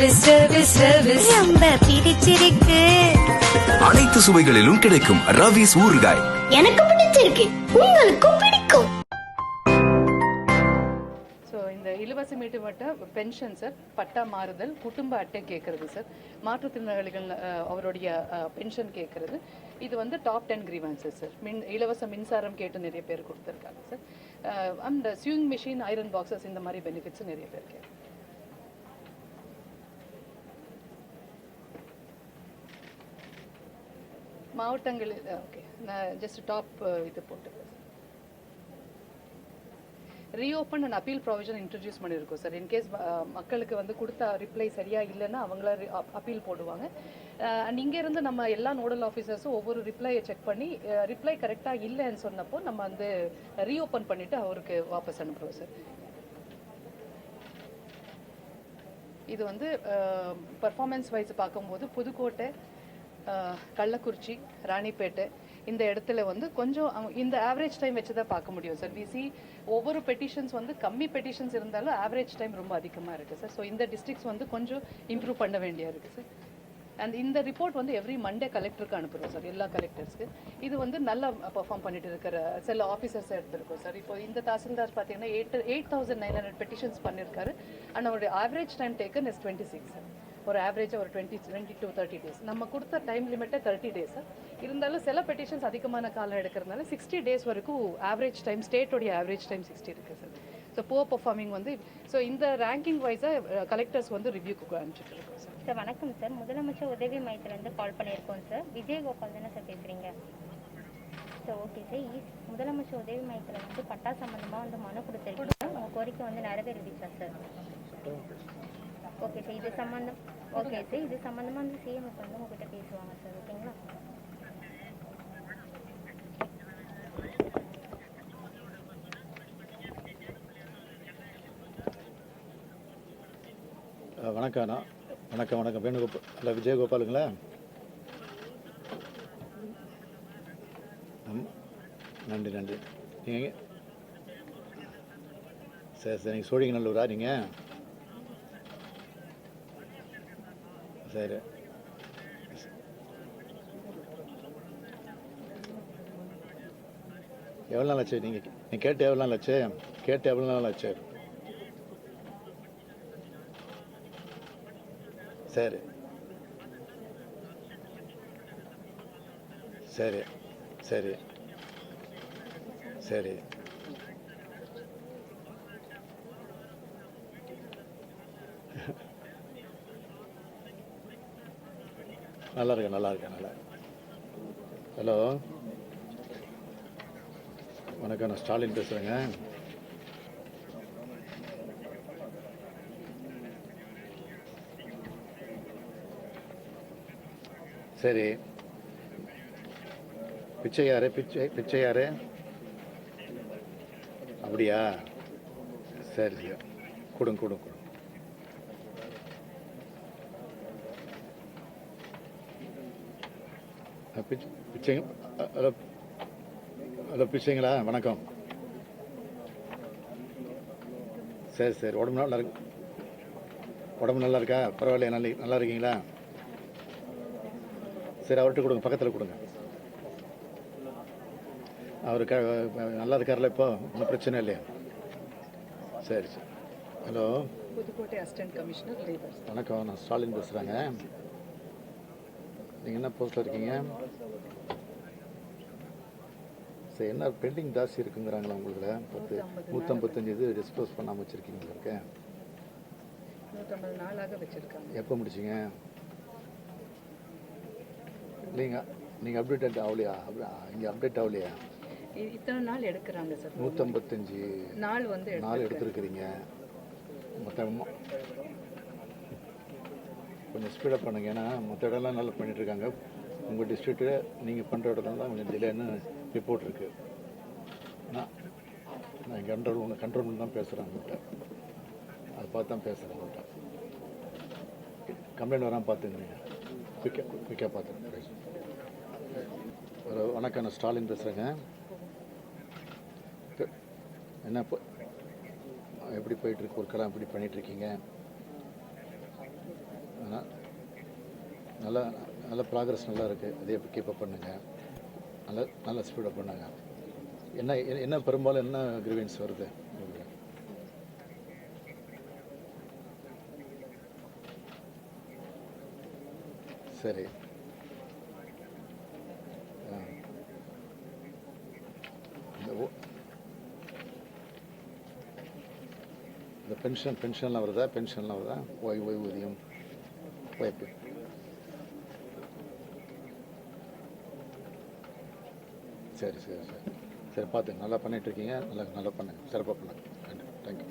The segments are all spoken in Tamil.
ரொம்ப பிடிச்சிருக்கு. அனைத்து சுவைகளிலும் கிடைக்கும் ரவிஸ் ஊறுகாய். எனக்கு பிடிச்சிருக்கு, உங்களுக்கும் பிடிக்கும். இந்த இலவச மீட்டுப்பட்ட பென்ஷன் சார், பட்டா மாறுதல், குடும்ப அட்டை கேட்கறது சார், மாற்றுத்திறனாளிகள் அவருடைய பென்ஷன் கேட்கறது, இது வந்து டாப் 10 கிரீவன்சஸ் சார். இலவச மின்சாரம் கேட்டு நிறைய பேர் கொடுத்துருக்காங்க sir. And sewing machine, iron boxes, இந்த மாதிரி பெனிஃபிட்ஸ் நிறைய பேர் கேட்குறாங்க. மாவட்டங்களில் ஓகே, நான் ஜஸ்ட் டாப் இது போட்டுருக்கேன். Reopen and appeal provision introduce பண்ணியிருக்கோம் சார். இன்கேஸ் மக்களுக்கு வந்து கொடுத்த ரிப்ளை சரியாக இல்லைன்னா அவங்கள அப்பீல் போடுவாங்க. அண்ட் இங்கேருந்து நம்ம எல்லா நோடல் ஆஃபீஸர்ஸும் ஒவ்வொரு ரிப்ளையை செக் பண்ணி ரிப்ளை கரெக்டாக இல்லைன்னு சொன்னப்போ நம்ம வந்து ரீஓப்பன் பண்ணிவிட்டு அவருக்கு வாபஸ் அனுப்புகிறோம் சார். இது வந்து பர்ஃபார்மன்ஸ் வைஸ் பார்க்கும்போது புதுக்கோட்டை, கள்ளக்குறிச்சி, ராணிப்பேட்டை இந்த இடத்துல வந்து கொஞ்சம் இந்த ஆவரேஜ் டைம் வச்சு தான் பார்க்க முடியும் சார். விசி ஒவ்வொரு பெட்டிஷன்ஸ் வந்து கம்மி பெட்டிஷன்ஸ் இருந்தாலும் ஆவரேஜ் டைம் ரொம்ப அதிகமாக இருக்குது சார். ஸோ இந்த டிஸ்ட்ரிக்ட்ஸ் வந்து கொஞ்சம் இம்ப்ரூவ் பண்ண வேண்டியா இருக்குது சார். அண்ட் இந்த ரிப்போர்ட் வந்து எவ்ரி மண்டே கலெக்டருக்கு அனுப்புகிறோம் சார், எல்லா கலெக்டர்ஸ்க்கு. இது வந்து நல்லா பர்ஃபார்ம் பண்ணிட்டு இருக்கிற சில ஆஃபீஸர்ஸ் எடுத்திருக்கோம் சார். இப்போ இந்த தாசில்தார் பார்த்தீங்கன்னா 8,900 பெட்டிஷன்ஸ் பண்ணியிருக்காரு. அண்ட் அவருடைய average time taken is 26 sir. ஒரு ஆவரேஜாக ஒரு 20 to 30 days. நம்ம கொடுத்த டைம் லிமிட்டே 30 days. இருந்தாலும் சில பெட்டிஷன்ஸ் அதிகமான காலம் எடுக்கிறதுனால 60 days வரைக்கும் ஆவரேஜ் டைம், ஸ்டேட்டோடைய ஆவரேஜ் டைம் 60 இருக்குது சார். ஸோ புவர் பர்ஃபார்மிங் வந்து ஸோ இந்த ரேங்கிங் வைஸாக கலெக்டர்ஸ் வந்து ரிவ்யூக்கு அனுப்பிச்சிட்டு இருக்கோம் சார். சார் வணக்கம் சார், முதலமைச்சர் உதவி மையத்திலேருந்து கால் பண்ணியிருக்கோம் சார். விஜயகோபால் தானே சார் பேசுகிறீங்க? சார் ஓகே சார், முதலமைச்சர் உதவி மையத்தில் வந்து பட்டா சம்மந்தமாக வந்து மனு கொடுத்துருக்கீங்க. உங்கள் கோரிக்கை வந்து நிறைவேறிடுச்சா சார்? ஓகே சார், இது சம்மந்தமாக வந்து சிஎம் வந்து உங்ககிட்ட பேசுவாங்க சார், ஓகேங்களா? வணக்கம்ண்ணா. வணக்கம் வேணுகோபால், இல்லை விஜயகோபாலுங்களா? நன்றி. நீங்கள் சரி, நீங்கள் சோழிங்கநல்லூரா நீங்கள்? சரி, எவ்வளோ நாள் ஆச்சு நீங்கள் கேட்டு? எவ்வளோ நாள் ஆச்சு கேட்டு? எவ்வளோ நாள் ஆச்சு? சரி சரி சரி சரி நல்லா இருக்கேன். ஹலோ வணக்கம், நான் ஸ்டாலின் பேசுகிறேங்க. சரி, பிச்சை யாரு? அப்படியா? சரி, கொடுங்க. ஹலோ பிச்சைங்களா? வணக்கம். சரி, உடம்பு நல்லா இருக்கா? பரவாயில்லையா? நல்லா இருக்கீங்களா? சரி, அவர்கிட்ட கொடுங்க, பக்கத்தில் கொடுங்க. அவர் நல்லா இருக்கார்ல இப்போ? ஒன்றும் பிரச்சனை இல்லையா? சரி. Hello, Pudukkottai assistant commissioner labour. வணக்கம், நான் ஸ்டாலின் பேசுகிறேங்க. நீங்கள் என்ன போஸ்ட்டில் இருக்கீங்க? சரி, என்ன பெண்டிங் ஜாஸ்தி இருக்குங்கிறாங்களா உங்களுக்கு? 155 இது டிஸ்க்ளோஸ் பண்ணாமல் வச்சுருக்கீங்களா? இருக்கேன் 150 நாளாக வச்சுருக்காங்க. எப்போ முடிச்சிங்க? நீங்கள் அப்டேட் ஆகலையா? இங்கே அப்டேட் ஆகலையா? இத்தனை நாள் எடுக்கிறாங்க சார். 155 நாள் எடுத்துருக்குறீங்க. மொத்தமாக கொஞ்சம் ஸ்பீடப் பண்ணுங்க. ஏன்னா மற்ற இடம்லாம் நல்லா பண்ணிகிட்ருக்காங்க. உங்கள் டிஸ்ட்ரிக்ட்டு நீங்கள் பண்ணுற இடத்துல தான் கொஞ்சம் டிலேன்னு ரிப்போர்ட் இருக்குது. நான் இங்கே கண்ட்ரோல் பண்ணி தான் பேசுகிறேன் உங்கள்கிட்ட. அதை பார்த்து தான் பேசுகிறேன் உங்கள்கிட்ட. கம்ப்ளைண்ட் வராமல் பார்த்துங்க, குயிக்காக பார்த்துங்க. வணக்கம், நான் ஸ்டாலின் பேசுகிறேங்க. என்ன எப்படி போயிட்டுருக்கு ஒர்க்கெல்லாம்? எப்படி பண்ணிகிட்ருக்கீங்க? நல்ல நல்ல ப்ராக்ரஸ் நல்லா இருக்குது. அதே கீப்பப் பண்ணுங்கள். நல்ல ஸ்பீடப் பண்ணுங்க. என்ன பெரும்பாலும் என்ன கிரீவன்ஸ் வருது உங்களுக்கு? சரி. இந்த பென்ஷன்லாம் வருதா? ஓய்வூதியம் வாய்ப்பு. சரி பார்த்து நல்லா பண்ணிகிட்ருக்கீங்க. நல்லா பண்ணுங்க, சிறப்பாக பண்ணுங்க. தேங்க்யூ.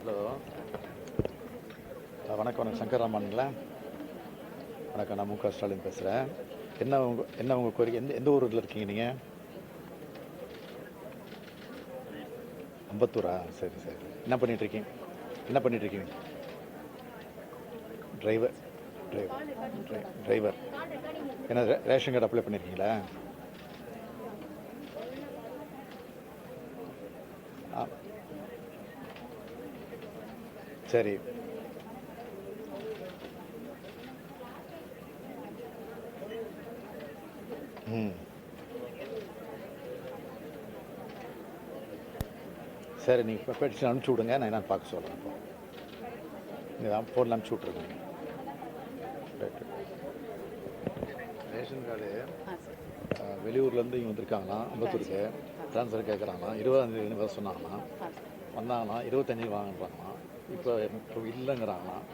ஹலோ, வணக்கம் சங்கர் ராமனுங்களா? வணக்கம், நான் மு.க. ஸ்டாலின் பேசுகிறேன். என்ன உங்கள் கோரிக்கை? எந்த ஊரில் இருக்கீங்க நீங்கள்? அம்பத்தூரா? சரி. என்ன பண்ணிகிட்ருக்கீங்க? டிரைவர். என்ன ரேஷன் கார்டு அப்ளை பண்ணியிருக்கீங்களா? சரி. சரி, நீங்கள் பெட்டிஷன் அனுப்பிச்சி விடுங்க. நான் என்னன்னு பார்க்க சொல்கிறேன். நீங்கள் ஃபோனில் அனுப்பிச்சி விட்ருங்க. ரேஷன் கார்டு வெளியூர்லேருந்து இங்கே வந்திருக்காங்களாம். அம்பத்தூருக்கு ட்ரான்ஸ்ஃபர் கேட்குறாங்களாம். 20ஆம் தேதி சொன்னாங்களாம். வந்தாங்களாம். 25 வாங்கன்றாங்களாம். இப்போ இல்லைங்கிறாங்களாம்.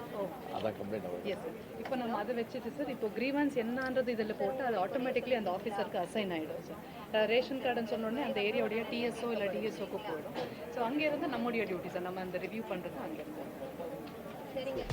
அதான் கம்ப்ளைண்ட் ஆகுது. Yes sir. இப்போ நம்ம அதை வச்சுட்டு சார், இப்போ கிரீவன்ஸ் என்னன்றது இதில் போட்டு அது ஆட்டோமேட்டிக்லி அந்த ஆஃபீஸருக்கு அசைன் ஆகிடும் சார். ரேஷன் கார்டுன்னு சொன்னோடனே அந்த ஏரியாவுடைய டிஎஸ்ஓ இல்லை டிஎஸ்ஓக்கு போயிடும். ஸோ அங்கேருந்து நம்முடைய டியூட்டி சார், நம்ம அந்த ரிவ்யூ பண்ணுறது அங்கேருந்து. சரிங்க.